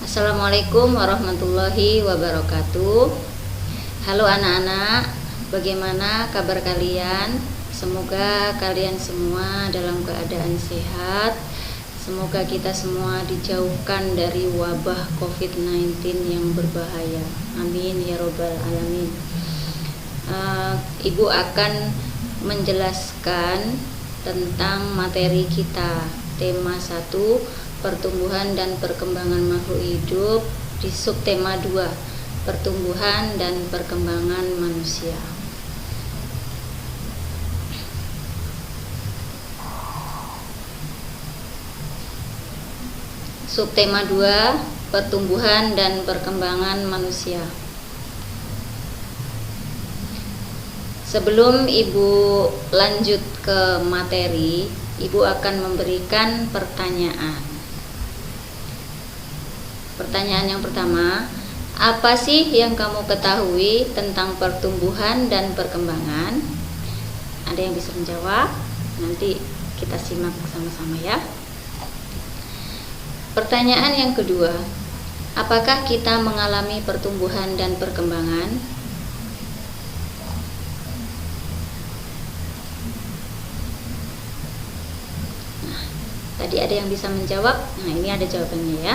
Assalamualaikum warahmatullahi wabarakatuh. Halo anak-anak, bagaimana kabar kalian? Semoga kalian semua dalam keadaan sehat. Semoga kita semua dijauhkan dari wabah COVID-19 yang berbahaya. Amin ya robbal alamin. Ibu akan menjelaskan tentang materi kita. Tema 1, pertumbuhan dan perkembangan makhluk hidup, di subtema 2, pertumbuhan dan perkembangan manusia. Subtema 2, pertumbuhan dan perkembangan manusia. Sebelum Ibu lanjut ke materi, Ibu akan memberikan pertanyaan. Pertanyaan yang pertama, apa sih yang kamu ketahui tentang pertumbuhan dan perkembangan? Ada yang bisa menjawab? Nanti kita simak bersama-sama ya. Pertanyaan yang kedua, apakah kita mengalami pertumbuhan dan perkembangan? Nah, tadi ada yang bisa menjawab. Nah, ini ada jawabannya ya.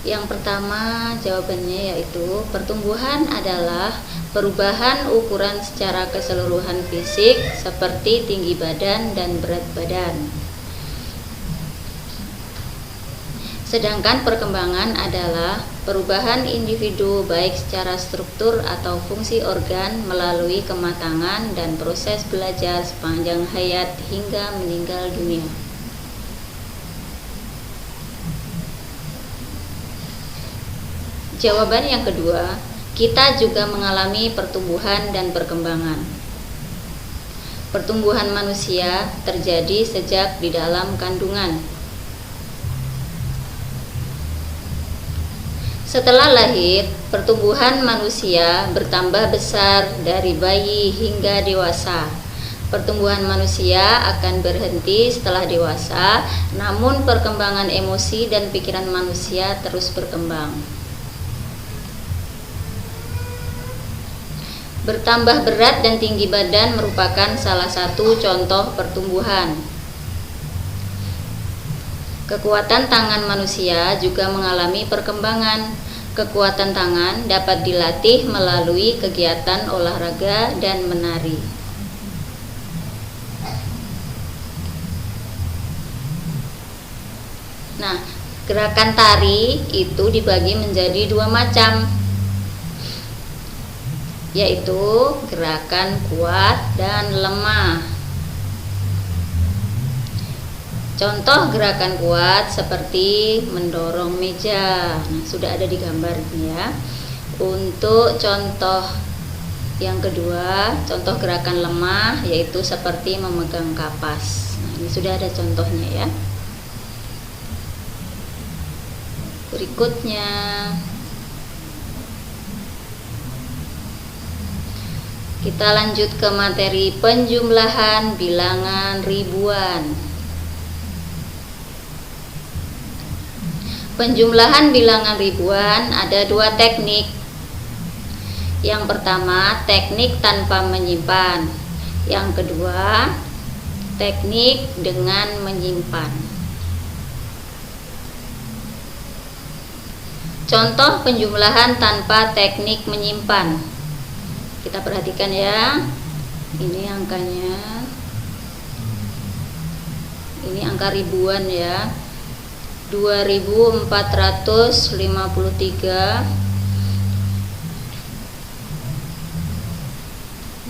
Yang pertama jawabannya yaitu pertumbuhan adalah perubahan ukuran secara keseluruhan fisik seperti tinggi badan dan berat badan. Sedangkan perkembangan adalah perubahan individu baik secara struktur atau fungsi organ melalui kematangan dan proses belajar sepanjang hayat hingga meninggal dunia. Jawaban yang kedua, kita juga mengalami pertumbuhan dan perkembangan. Pertumbuhan manusia terjadi sejak di dalam kandungan. Setelah lahir, pertumbuhan manusia bertambah besar dari bayi hingga dewasa. Pertumbuhan manusia akan berhenti setelah dewasa, namun perkembangan emosi dan pikiran manusia terus berkembang. Bertambah berat dan tinggi badan merupakan salah satu contoh pertumbuhan. Kekuatan tangan manusia juga mengalami perkembangan. Kekuatan tangan dapat dilatih melalui kegiatan olahraga dan menari. Nah, gerakan tari itu dibagi menjadi dua macam, yaitu gerakan kuat dan lemah. Contoh gerakan kuat seperti mendorong meja. Nah, sudah ada di gambar ini ya. Untuk contoh yang kedua, contoh gerakan lemah yaitu seperti memegang kapas. Nah, ini sudah ada contohnya ya. Berikutnya, kita lanjut ke materi penjumlahan bilangan ribuan. Penjumlahan bilangan ribuan ada dua teknik. Yang pertama, teknik tanpa menyimpan. Yang kedua, teknik dengan menyimpan. Contoh penjumlahan tanpa teknik menyimpan. Kita perhatikan ya. Ini angkanya. Ini angka ribuan ya. 2453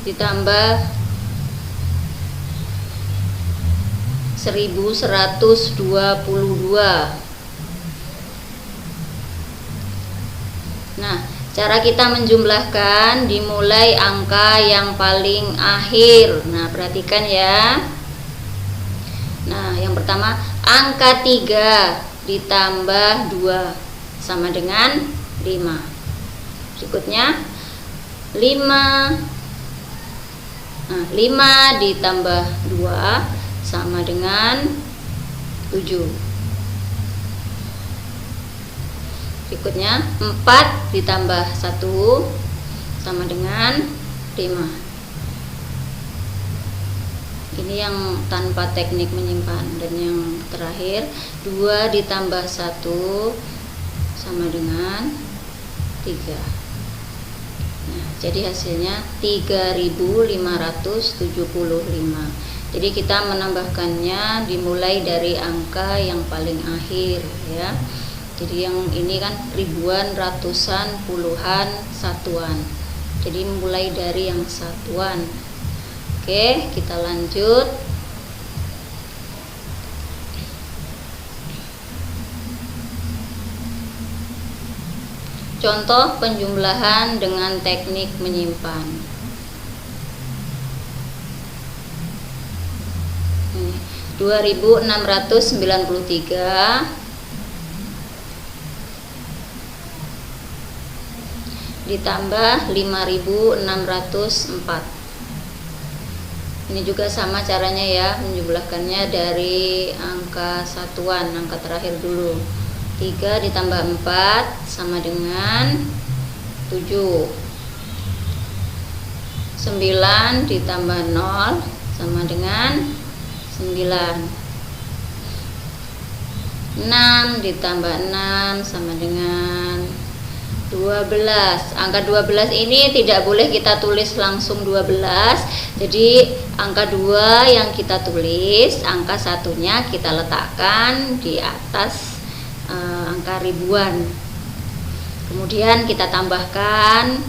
ditambah 1122. Nah, cara kita menjumlahkan dimulai angka yang paling akhir. Nah, perhatikan ya. Nah, yang pertama, angka 3 ditambah 2 sama dengan 5. Berikutnya 5. Nah, 5 ditambah 2 sama dengan 7. Berikutnya 4 ditambah 1 sama dengan 5. Ini yang tanpa teknik menyimpan. Dan yang terakhir 2 ditambah 1 sama dengan 3. Nah, jadi hasilnya 3575. Jadi kita menambahkannya dimulai dari angka yang paling akhir ya. Jadi yang ini kan ribuan, ratusan, puluhan, satuan. Jadi mulai dari yang satuan. Oke, kita lanjut. Contoh penjumlahan dengan teknik menyimpan. 2693 ditambah 5604. Ini juga sama caranya ya, menjumlahkannya dari angka satuan, angka terakhir dulu. 3 ditambah 4 sama dengan 7. 9 ditambah 0 sama dengan 9. 6 ditambah 6 sama dengan 12. Angka 12 ini tidak boleh kita tulis langsung 12. Jadi angka 2 yang kita tulis, angka satunya kita letakkan di atas angka ribuan. Kemudian kita tambahkan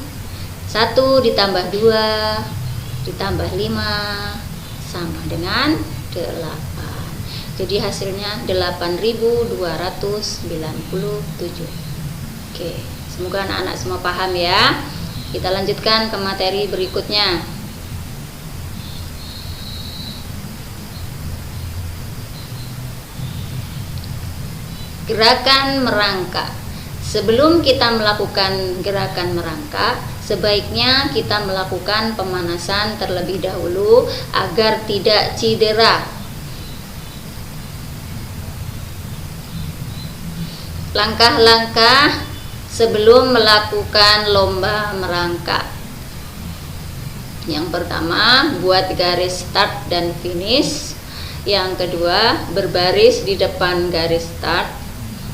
1 ditambah 2 ditambah 5 sama dengan 8. Jadi hasilnya 8297. Oke, semoga anak-anak semua paham ya. Kita lanjutkan ke materi berikutnya. Gerakan merangkak. Sebelum kita melakukan gerakan merangkak, sebaiknya kita melakukan pemanasan terlebih dahulu agar tidak cedera. Langkah-langkah sebelum melakukan lomba merangkak. Yang pertama, buat garis start dan finish. Yang kedua, berbaris di depan garis start.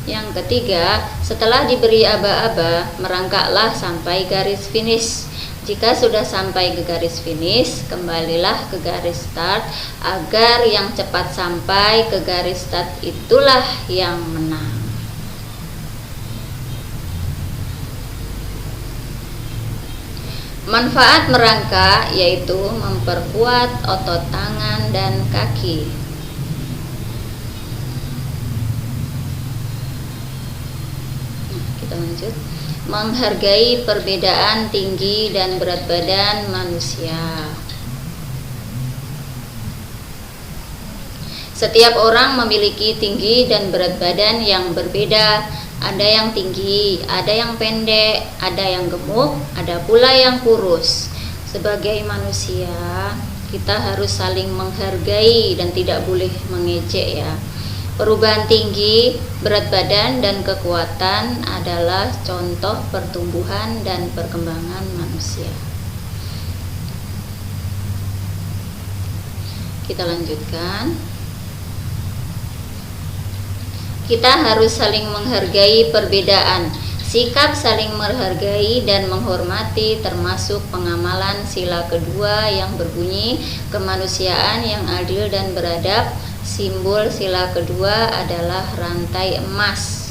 Yang ketiga, setelah diberi aba-aba, merangkaklah sampai garis finish. Jika sudah sampai ke garis finish, kembalilah ke garis start agar yang cepat sampai ke garis start itulah yang menang. Manfaat merangkak yaitu memperkuat otot tangan dan kaki. Kita lanjut. Menghargai perbedaan tinggi dan berat badan manusia. Setiap orang memiliki tinggi dan berat badan yang berbeda. Ada yang tinggi, ada yang pendek, ada yang gemuk, ada pula yang kurus. Sebagai manusia, kita harus saling menghargai dan tidak boleh mengejek ya. Perubahan tinggi, berat badan, dan kekuatan adalah contoh pertumbuhan dan perkembangan manusia. Kita lanjutkan. Kita harus saling menghargai perbedaan. Sikap saling menghargai dan menghormati termasuk pengamalan sila kedua yang berbunyi kemanusiaan yang adil dan beradab. Simbol sila kedua adalah rantai emas.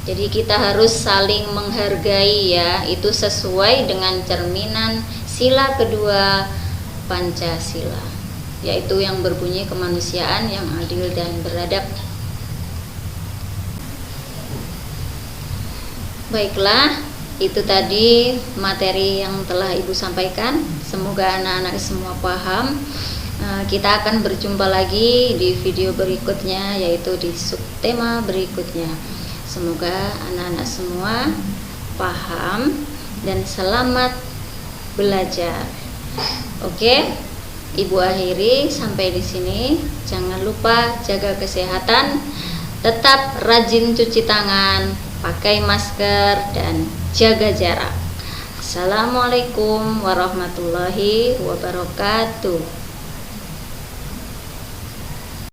Jadi kita harus saling menghargai ya. Itu sesuai dengan cerminan sila kedua Pancasila, yaitu yang berbunyi kemanusiaan yang adil dan beradab. Baiklah, itu tadi materi yang telah Ibu sampaikan. Semoga anak-anak semua paham. Kita akan berjumpa lagi di video berikutnya, yaitu di subtema berikutnya. Semoga anak-anak semua paham dan selamat belajar. Oke, Ibu akhiri sampai di sini. Jangan lupa jaga kesehatan, tetap rajin cuci tangan. pakai masker, dan jaga jarak. Assalamualaikum warahmatullahi wabarakatuh.